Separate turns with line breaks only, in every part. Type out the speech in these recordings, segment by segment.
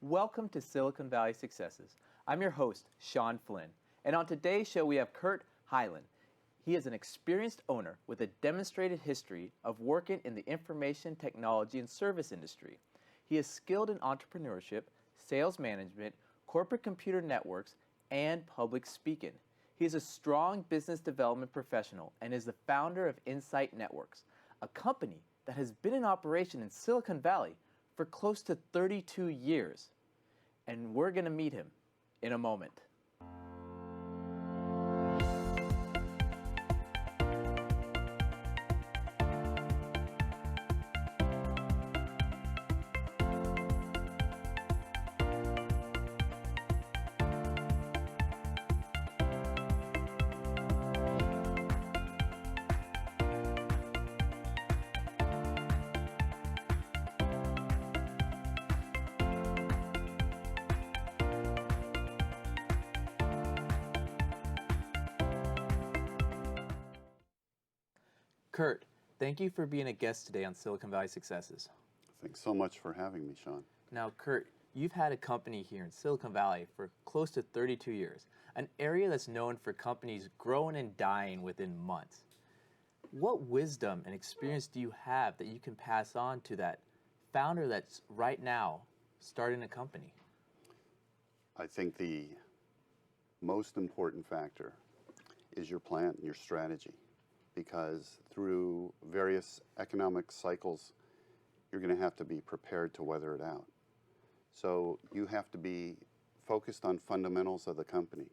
Welcome to Silicon Valley Successes. I'm your host, Sean Flynn, and on today's show we have Kirk Hylan. He is an experienced owner with a demonstrated history of working in the information technology and service industry. He is skilled in entrepreneurship, sales management, corporate computer networks, and public speaking. He is a strong business development professional and is the founder of Insite Networks, a company that has been in operation in Silicon Valley for close to 32 years. And we're going to meet him in a moment. Kurt, thank you for being a guest today on Silicon Valley Successes.
Thanks so much for having me, Sean.
Now, Kurt, you've had a company here in Silicon Valley for close to 32 years, an area that's known for companies growing and dying within months. What wisdom and experience do you have that you can pass on to that founder that's right now starting a company?
I think the most important factor is your plan, your strategy. Because through various economic cycles, you're going to have to be prepared to weather it out. So you have to be focused on fundamentals of the company,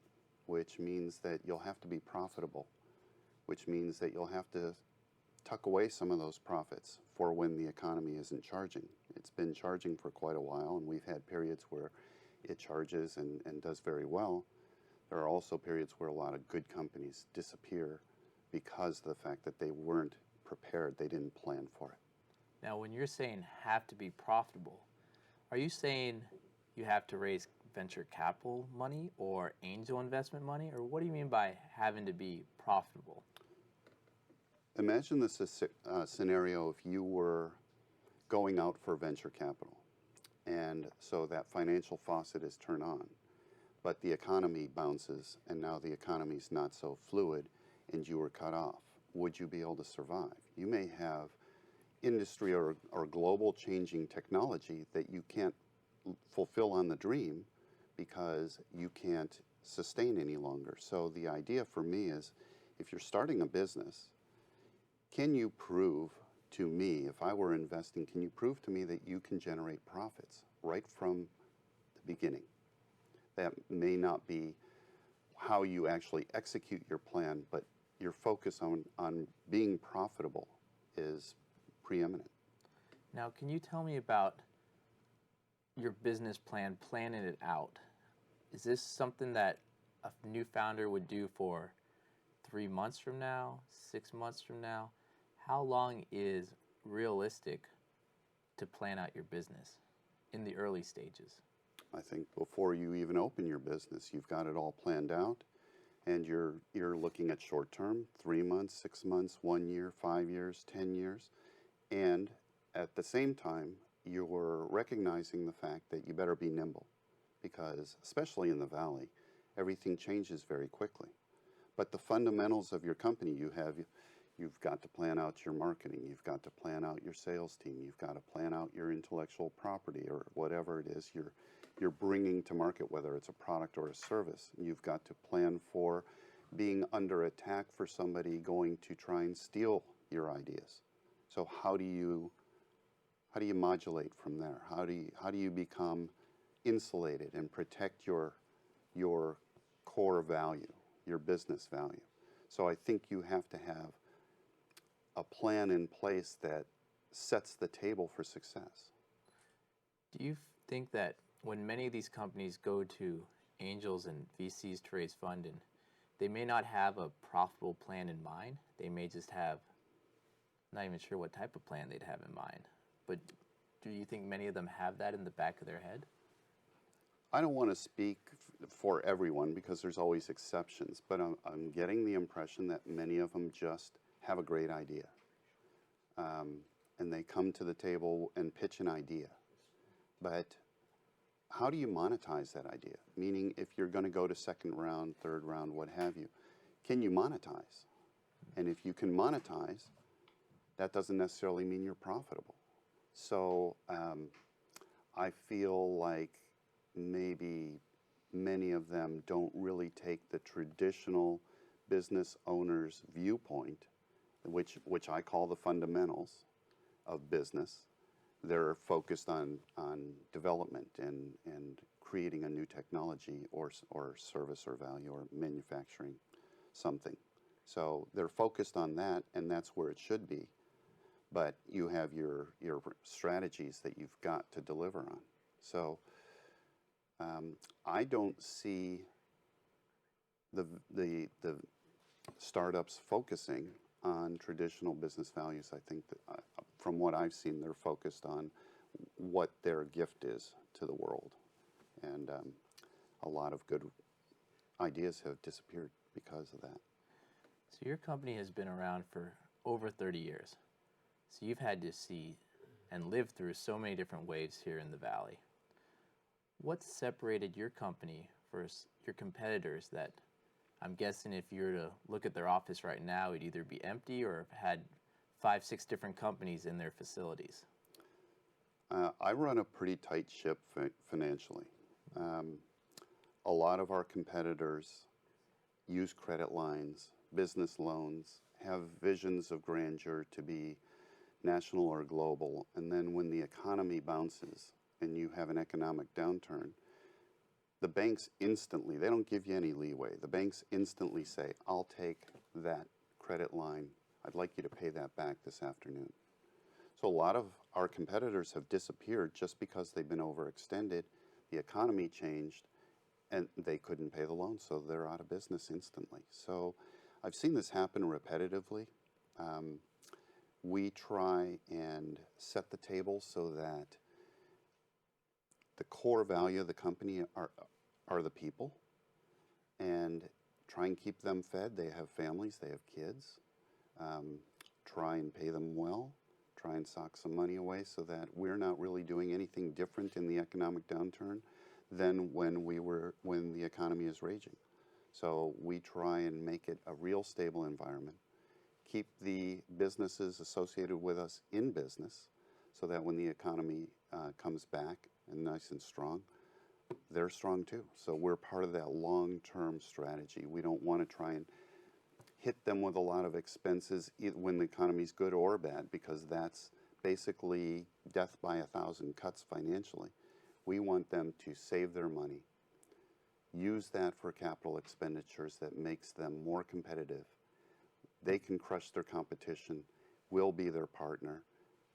which means that you'll have to be profitable, which means that you'll have to tuck away some of those profits for when the economy isn't charging. It's been charging for quite a while, and we've had periods where it charges and does very well. There are also periods where a lot of good companies disappear because of the fact that they weren't prepared, they didn't plan for it.
Now, when you're saying have to be profitable, are you saying you have to raise venture capital money or angel investment money, or what do you mean by having to be profitable?
Imagine this scenario if you were going out for venture capital, and so that financial faucet is turned on, but the economy bounces, and now the economy's not so fluid, and you were cut off. Would you be able to survive? You may have industry or global changing technology that you can't fulfill on the dream because you can't sustain any longer. So the idea for me is, if you're starting a business, can you prove to me, if I were investing, can you prove to me that you can generate profits right from the beginning? That may not be how you actually execute your plan, but your focus on being profitable is preeminent.
Now, can you tell me about your business plan, planning it out? Is this something that a new founder would do for 3 months from now, 6 months from now? How long is realistic to plan out your business in the early stages?
I think before you even open your business, you've got it all planned out, and you're looking at short term, 3 months, 6 months, 1 year, 5 years, 10 years, and at the same time, you're recognizing the fact that you better be nimble, because especially in the Valley, everything changes very quickly. But the fundamentals of your company, you've got to plan out your marketing, you've got to plan out your sales team, you've got to plan out your intellectual property or whatever it is you're bringing to market, whether it's a product or a service. You've got to plan for being under attack for somebody going to try and steal your ideas. So how do you modulate from there? How do you become insulated and protect your core value, your business value? So I think you have to have a plan in place that sets the table for success.
Do you think that when many of these companies go to angels and VCs to raise funding, they may not have a profitable plan in mind? They may just have, not even sure what type of plan they'd have in mind. But do you think many of them have that in the back of their head?
I don't want to speak for everyone because there's always exceptions, but I'm getting the impression that many of them just have a great idea. And they come to the table and pitch an idea. But how do you monetize that idea? Meaning, if you're going to go to second round, third round, what have you, can you monetize? And if you can monetize, that doesn't necessarily mean you're profitable. So I feel like maybe many of them don't really take the traditional business owner's viewpoint, which I call the fundamentals of business. They're focused on development and creating a new technology or service or value or manufacturing something. So they're focused on that, and that's where it should be. But you have your strategies that you've got to deliver on. So I don't see the startups focusing on traditional business values. I think that from what I've seen, they're focused on what their gift is to the world. And a lot of good ideas have disappeared because of that.
So your company has been around for over 30 years. So you've had to see and live through so many different waves here in the Valley. What separated your company versus your competitors that I'm guessing if you were to look at their office right now, it'd either be empty or had 5, 6 different companies in their facilities?
I run a pretty tight ship financially. A lot of our competitors use credit lines, business loans, have visions of grandeur to be national or global, and then when the economy bounces and you have an economic downturn, the banks instantly, they don't give you any leeway. The banks instantly say, I'll take that credit line. I'd like you to pay that back this afternoon. So a lot of our competitors have disappeared just because they've been overextended. The economy changed and they couldn't pay the loan, so they're out of business instantly. So I've seen this happen repetitively. We try and set the table so that the core value of the company are the people, and try and keep them fed. They have families, they have kids. Try and pay them well. Try and sock some money away so that we're not really doing anything different in the economic downturn than when the economy is raging. So we try and make it a real stable environment. Keep the businesses associated with us in business so that when the economy comes back and nice and strong, they're strong too. So we're part of that long-term strategy. We don't want to try and hit them with a lot of expenses when the economy's good or bad, because that's basically death by 1,000 cuts financially. We want them to save their money, use that for capital expenditures that makes them more competitive. They can crush their competition. We'll be their partner,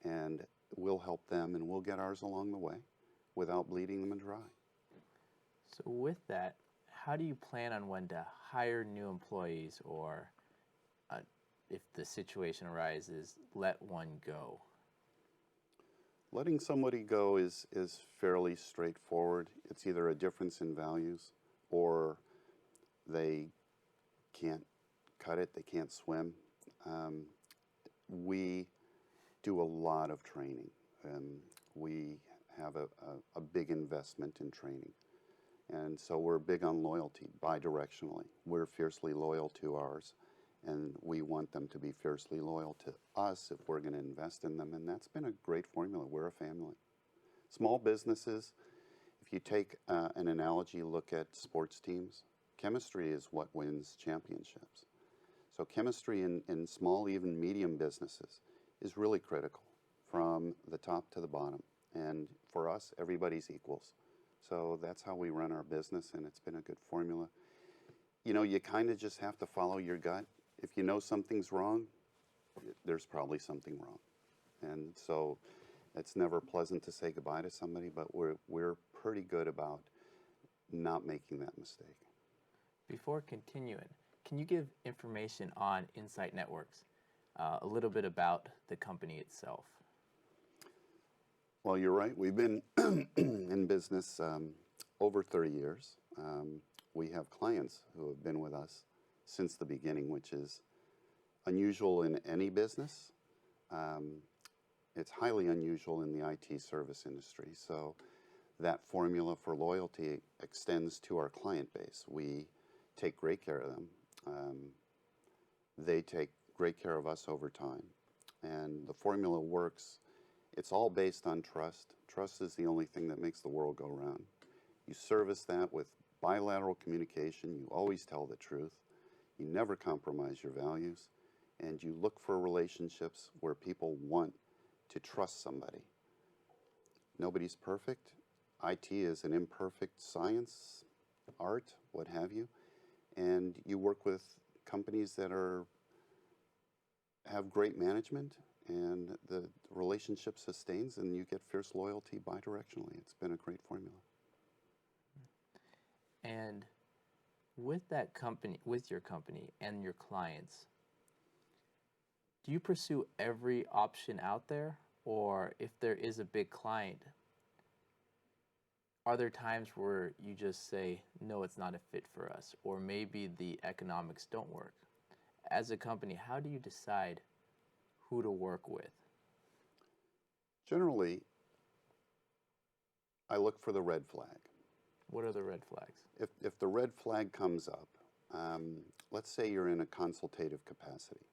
and we'll help them, and we'll get ours along the way without bleeding them dry.
So with that, how do you plan on when to hire new employees, or if the situation arises, let one go?
Letting somebody go is fairly straightforward. It's either a difference in values or they can't cut it, they can't swim. We do a lot of training. We have a big investment in training. And so we're big on loyalty, bidirectionally. We're fiercely loyal to ours, and we want them to be fiercely loyal to us if we're going to invest in them. And that's been a great formula. We're a family. Small businesses, if you take an analogy, look at sports teams, chemistry is what wins championships. So chemistry in small, even medium businesses is really critical from the top to the bottom. And for us, everybody's equals. So that's how we run our business, and it's been a good formula. You know, you kind of just have to follow your gut. If you know something's wrong, there's probably something wrong. And so it's never pleasant to say goodbye to somebody, but we're pretty good about not making that mistake.
Before continuing, can you give information on Insite Networks, a little bit about the company itself?
Well, you're right. We've been in business over 30 years. We have clients who have been with us since the beginning, which is unusual in any business. It's highly unusual in the IT service industry. So that formula for loyalty extends to our client base. We take great care of them. They take great care of us over time. And the formula works. It's all based on trust. Trust is the only thing that makes the world go round. You service that with bilateral communication. You always tell the truth. You never compromise your values. And you look for relationships where people want to trust somebody. Nobody's perfect. IT is an imperfect science, art, what have you. And you work with companies that have great management, and the relationship sustains, and you get fierce loyalty bidirectionally. It's been a great formula.
And with that company, with your company and your clients, do you pursue every option out there? Or if there is a big client, are there times where you just say, no, it's not a fit for us, or maybe the economics don't work? As a company, how do you decide who to work with?
Generally, I look for the red flag.
What are the red flags?
If the red flag comes up, let's say you're in a consultative capacity,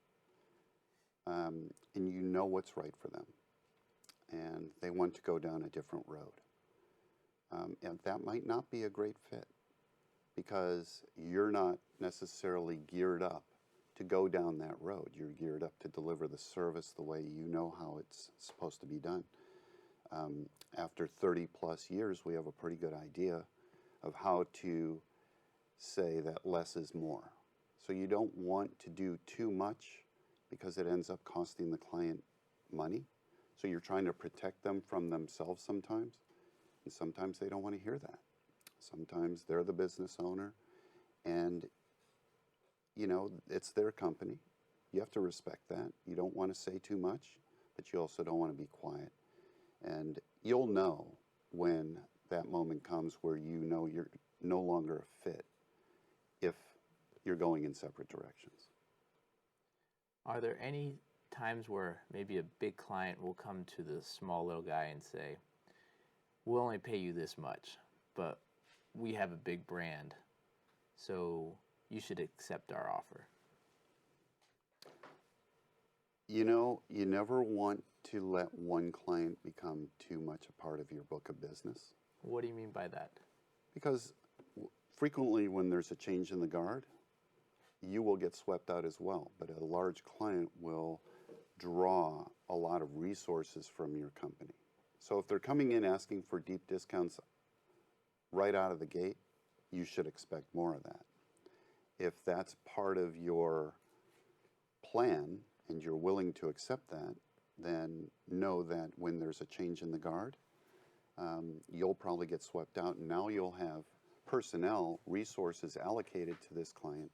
and you know what's right for them, and they want to go down a different road. And that might not be a great fit because you're not necessarily geared up to go down that road. You're geared up to deliver the service the way you know how it's supposed to be done. After 30 plus years, we have a pretty good idea of how to say that less is more. So you don't want to do too much because it ends up costing the client money. So you're trying to protect them from themselves sometimes. And sometimes they don't want to hear that. Sometimes they're the business owner and, you know, it's their company. You have to respect that. You don't want to say too much, but you also don't want to be quiet. And you'll know when that moment comes where you know you're no longer a fit if you're going in separate directions.
Are there any times where maybe a big client will come to the small little guy and say, we'll only pay you this much, but we have a big brand, so you should accept our offer?
You know, you never want to let one client become too much a part of your book of business.
What do you mean by that?
Because frequently when there's a change in the guard, you will get swept out as well. But a large client will draw a lot of resources from your company. So if they're coming in asking for deep discounts right out of the gate, you should expect more of that. If that's part of your plan and you're willing to accept that, then know that when there's a change in the guard, you'll probably get swept out, and now you'll have personnel, resources allocated to this client.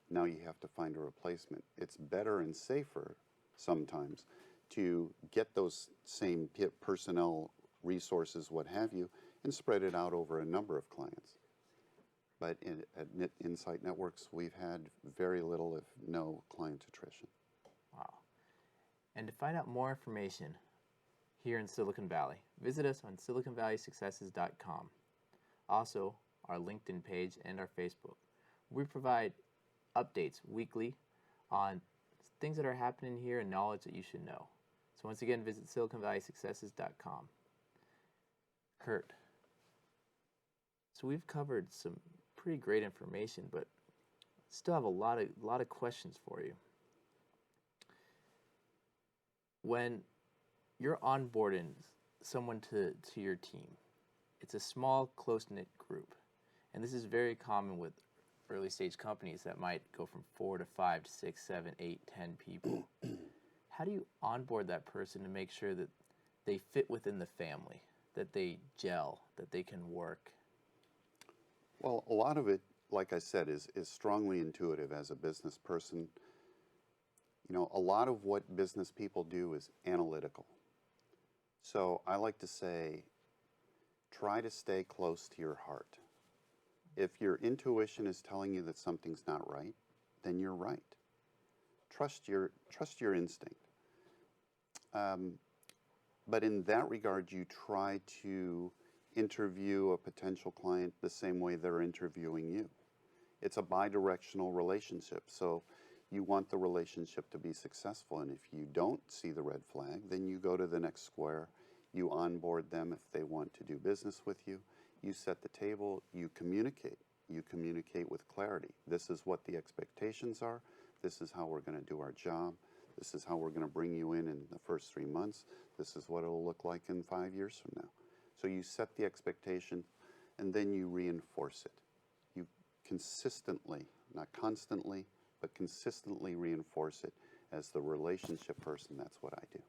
Now you have to find a replacement. It's better and safer sometimes to get those same personnel, resources, what have you, and spread it out over a number of clients. But at Insite Networks, we've had very little, if no, client attrition.
Wow. And to find out more information here in Silicon Valley, visit us on siliconvalleysuccesses.com. Also, our LinkedIn page and our Facebook. We provide updates weekly on things that are happening here and knowledge that you should know. So once again, visit siliconvalleysuccesses.com. Kurt, so we've covered some pretty great information, but still have a lot of questions for you. When you're onboarding someone to your team, it's a small, close-knit group. And this is very common with early stage companies that might go from 4 to 5 to 6, 7, 8, 10 people. How do you onboard that person to make sure that they fit within the family, that they gel, that they can work?
Well, a lot of it, like I said, is strongly intuitive as a business person. You know, a lot of what business people do is analytical. So I like to say, try to stay close to your heart. If your intuition is telling you that something's not right, then you're right. Trust your instinct. But in that regard, you try to interview a potential client the same way they're interviewing you. It's a bi-directional relationship, so you want the relationship to be successful, and if you don't see the red flag, then you go to the next square, you onboard them if they want to do business with you, you set the table, you communicate with clarity. This is what the expectations are, this is how we're going to do our job, this is how we're going to bring you in the first 3 months, this is what it'll look like in 5 years from now. So you set the expectation, and then you reinforce it. You consistently, not constantly, but consistently reinforce it. As the relationship person, that's what I do.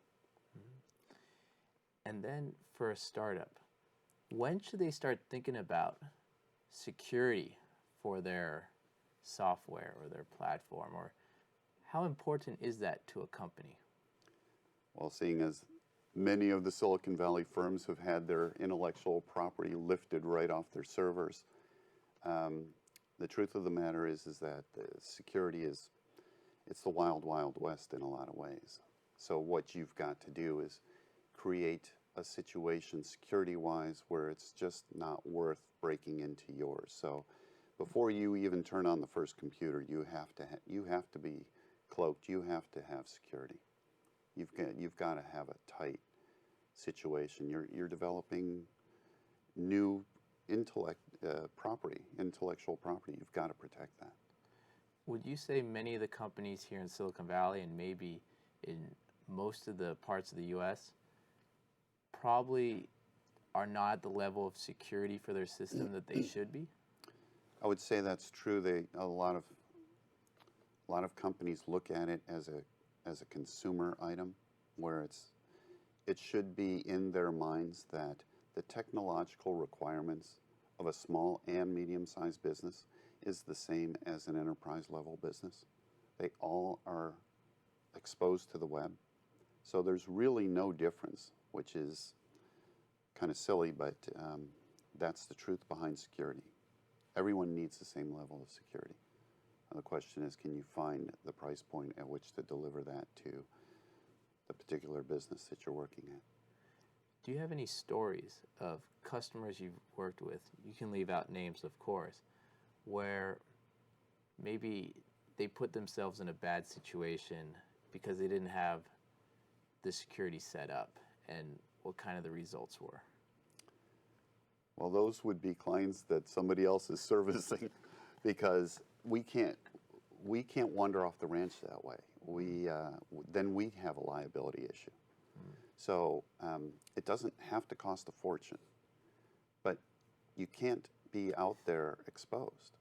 And then for a startup, when should they start thinking about security for their software or their platform, or how important is that to a company?
Well, seeing as many of the Silicon Valley firms have had their intellectual property lifted right off their servers, the truth of the matter is that the security it's the wild, wild west in a lot of ways. So what you've got to do is create a situation security-wise where it's just not worth breaking into yours. So before you even turn on the first computer, you have to be cloaked. You have to have security. You've got to have a tight situation. You're developing new intellectual property. You've got to protect that.
Would you say many of the companies here in Silicon Valley and maybe in most of the parts of the U.S. probably are not at the level of security for their system that they should be?
I would say that's true. A lot of companies look at it as a consumer item, where it should be in their minds that the technological requirements of a small and medium-sized business is the same as an enterprise-level business. They all are exposed to the web. So there's really no difference, which is kind of silly, but that's the truth behind security. Everyone needs the same level of security. The question is, can you find the price point at which to deliver that to the particular business that you're working at?
Do you have any stories of customers you've worked with, you can leave out names of course, where maybe they put themselves in a bad situation because they didn't have the security set up, and what kind of the results were?
Well, those would be clients that somebody else is servicing, because we can't wander off the ranch that way. Then we have a liability issue. So it doesn't have to cost a fortune, but you can't be out there exposed.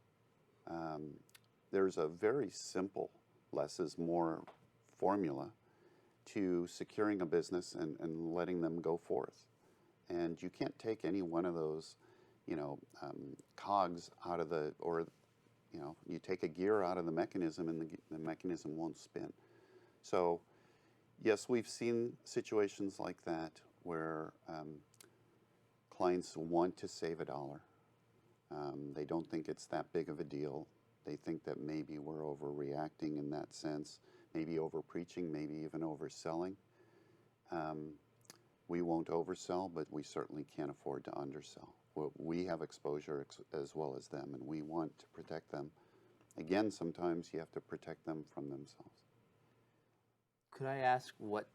There's a very simple, less is more formula to securing a business and letting them go forth. And you can't take any one of those, cogs out of you take a gear out of the mechanism and the mechanism won't spin. So yes, we've seen situations like that where clients want to save a dollar. They don't think it's that big of a deal. They think that maybe we're overreacting in that sense, maybe over-preaching, maybe even overselling. We won't oversell, but we certainly can't afford to undersell. We have exposure as well as them, and we want to protect them. Again, sometimes you have to protect them from themselves.
Could I ask what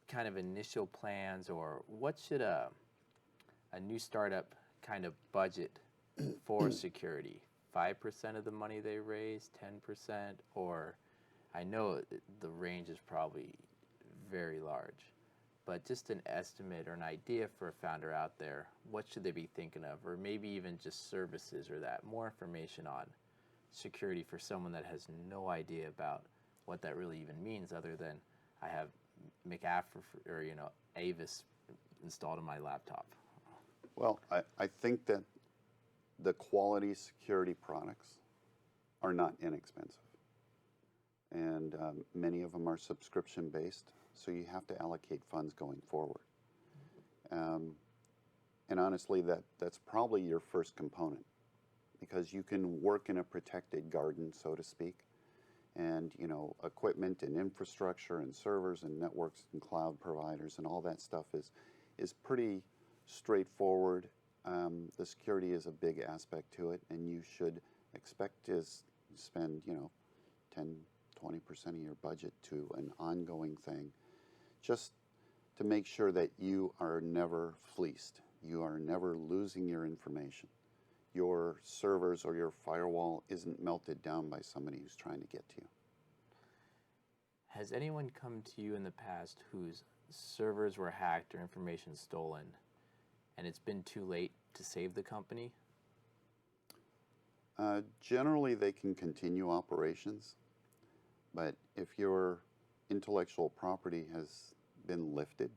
kind of initial plans, or what should a new startup kind of budget for security? 5% of the money they raise, 10%, or I know the range is probably very large, but just an estimate or an idea for a founder out there, what should they be thinking of? Or maybe even just services or that, more information on security for someone that has no idea about what that really even means, other than I have McAfee or Avis installed on my laptop.
Well, I think that the quality security products are not inexpensive. And many of them are subscription-based, so you have to allocate funds going forward. And honestly, that's probably your first component, because you can work in a protected garden, so to speak, and equipment and infrastructure and servers and networks and cloud providers and all that stuff is pretty straightforward The security is a big aspect to it, and you should expect to spend, 10, 20% of your budget to an ongoing thing, just to make sure that you are never fleeced. You are never losing your information. Your servers or your firewall isn't melted down by somebody who's trying to get to you.
Has anyone come to you in the past whose servers were hacked or information stolen, and it's been too late to save the company?
Generally, they can continue operations, but if your intellectual property has been lifted,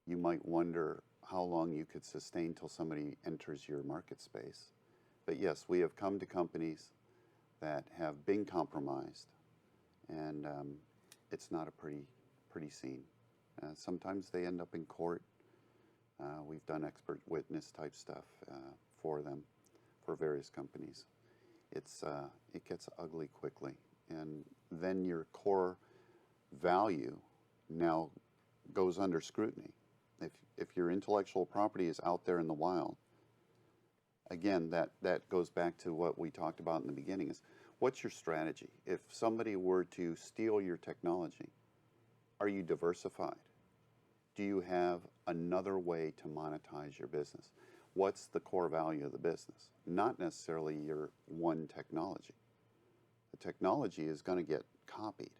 you might wonder how long you could sustain till somebody enters your market space. But yes, we have come to companies that have been compromised, and it's not a pretty scene. Sometimes they end up in court. We've done expert witness type stuff for them, for various companies. It gets ugly quickly, and then your core value now goes under scrutiny. If your intellectual property is out there in the wild, again, that goes back to what we talked about in the beginning, is what's your strategy? If somebody were to steal your technology, are you diversified? Do you have another way to monetize your business? What's the core value of the business? Not necessarily your one technology. The technology is going to get copied.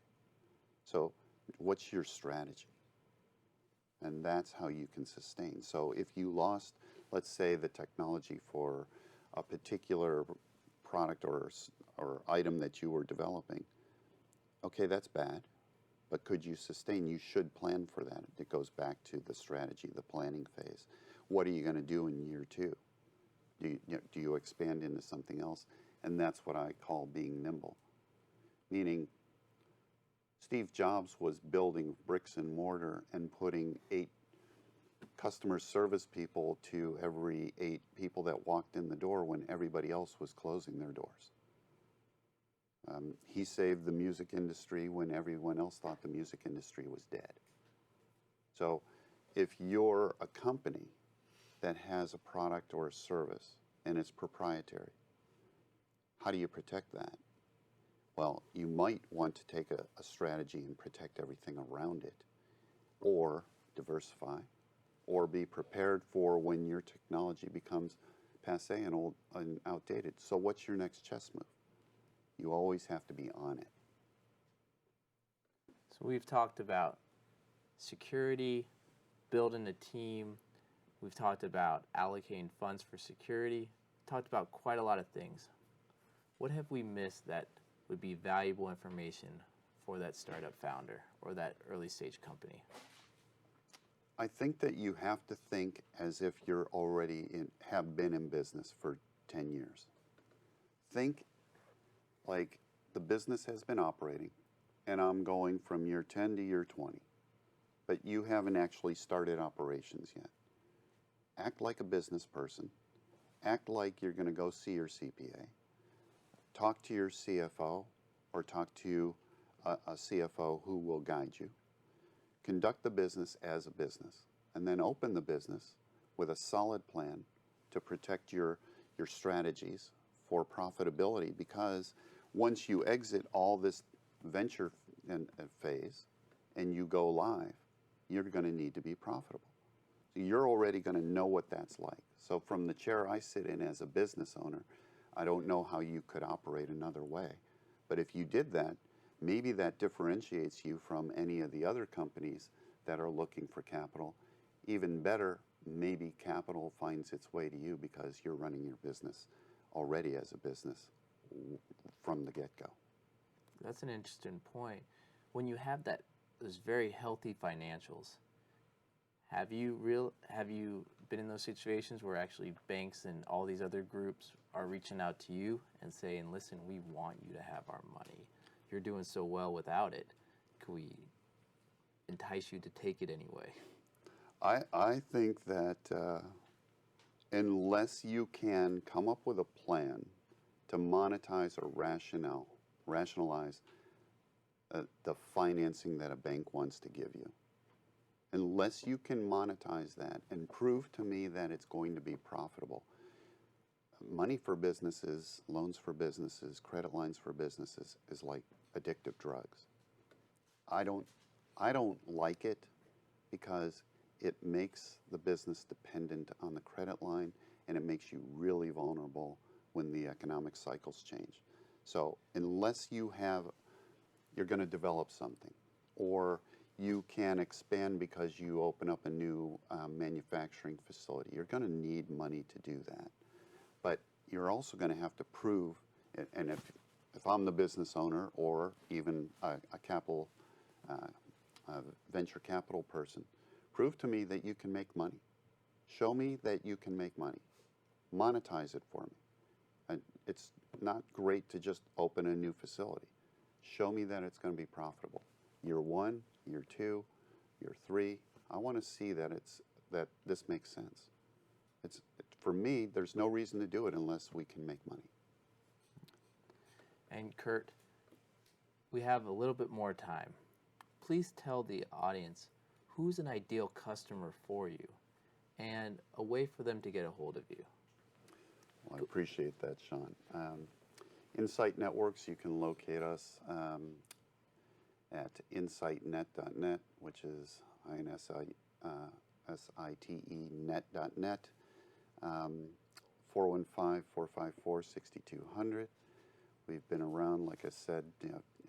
So what's your strategy? And that's how you can sustain. So if you lost, let's say, the technology for a particular product or item that you were developing, okay, that's bad, but could you sustain? You should plan for that. It goes back to the strategy, the planning phase. What are you going to do in year two? Do you expand into something else? And that's what I call being nimble. Meaning, Steve Jobs was building bricks and mortar and putting 8 customer service people to every 8 people that walked in the door when everybody else was closing their doors. He saved the music industry when everyone else thought the music industry was dead. So if you're a company that has a product or a service and it's proprietary, how do you protect that? Well, you might want to take a strategy and protect everything around it, or diversify, or be prepared for when your technology becomes passé and old and outdated. So what's your next chess move? You always have to be on it.
So we've talked about security, building a team. We've talked about allocating funds for security. Talked about quite a lot of things. What have we missed that would be valuable information for that startup founder or that early stage company?
I think that you have to think as if you're already have been in business for 10 years. Think like the business has been operating and I'm going from year 10 to year 20, but you haven't actually started operations yet. Act like a business person. Act like you're going to go see your CPA. Talk to your CFO or talk to a CFO who will guide you. Conduct the business as a business, and then open the business with a solid plan to protect your strategies for profitability, because once you exit all this venture phase and you go live, you're going to need to be profitable. So you're already going to know what that's like. So from the chair I sit in as a business owner, I don't know how you could operate another way. But if you did that, maybe that differentiates you from any of the other companies that are looking for capital. Even better, maybe capital finds its way to you because you're running your business already as a business from the get-go.
That's an interesting point. When you have those very healthy financials, have you been in those situations where actually banks and all these other groups are reaching out to you and saying, listen, we want you to have our money. You're doing so well without it. Can we entice you to take it anyway?
I think that unless you can come up with a plan to monetize or rationalize the financing that a bank wants to give you, Unless you can monetize that and prove to me that it's going to be profitable. Money for businesses, loans for businesses, credit lines for businesses is like addictive drugs. I don't like it because it makes the business dependent on the credit line, and it makes you really vulnerable when the economic cycles change. So unless you're going to develop something, or you can expand because you open up a new manufacturing facility, you're going to need money to do that. But you're also going to have to prove, and if I'm the business owner or even a venture capital person, prove to me that you can make money. Show me that you can make money. Monetize it for me. And it's not great to just open a new facility. Show me that it's going to be profitable. Year 1, year 2, year 3. I want to see that this makes sense. For me, there's no reason to do it unless we can make money.
And Kurt, we have a little bit more time. Please tell the audience who's an ideal customer for you and a way for them to get a hold of you.
Well, I appreciate that, Sean. Insite Networks, you can locate us at insitenet.net, which is INSITE net.net, 415-454-6200. We've been around, like I said,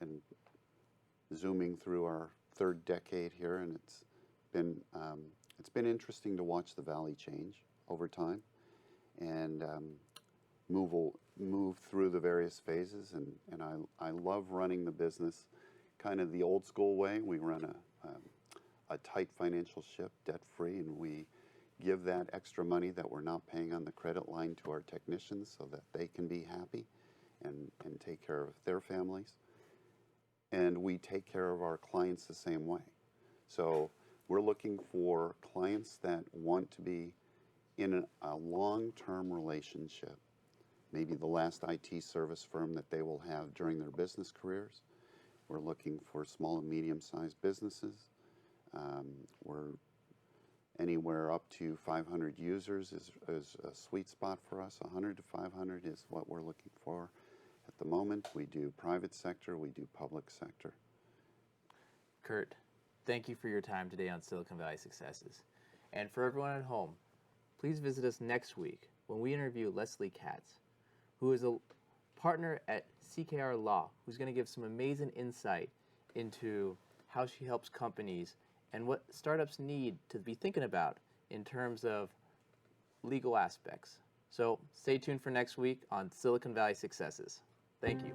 and zooming through our 3rd decade here, and it's been interesting to watch the valley change over time and move through the various phases. And I love running the business kind of the old school way. We run a tight financial ship, debt-free, and we give that extra money that we're not paying on the credit line to our technicians so that they can be happy and take care of their families. And we take care of our clients the same way. So we're looking for clients that want to be in a long-term relationship, maybe the last IT service firm that they will have during their business careers. We're looking for small and medium-sized businesses. We're anywhere up to 500 users is a sweet spot for us. 100 to 500 is what we're looking for at the moment. We do private sector, we do public sector.
Kurt, thank you for your time today on Silicon Valley Successes. And for everyone at home, please visit us next week when we interview Leslie Katz, who is a partner at CKR Law, who's going to give some amazing insight into how she helps companies and what startups need to be thinking about in terms of legal aspects. So stay tuned for next week on Silicon Valley Successes. Thank you.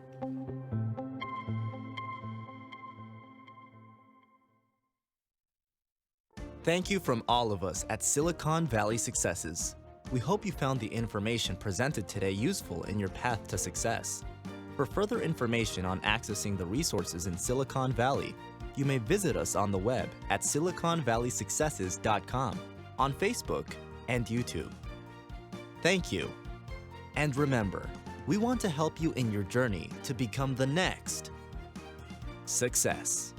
Thank you from all of us at Silicon Valley Successes. We hope you found the information presented today useful in your path to success. For further information on accessing the resources in Silicon Valley, you may visit us on the web at siliconvalleysuccesses.com, on Facebook and YouTube. Thank you. And remember, we want to help you in your journey to become the next success.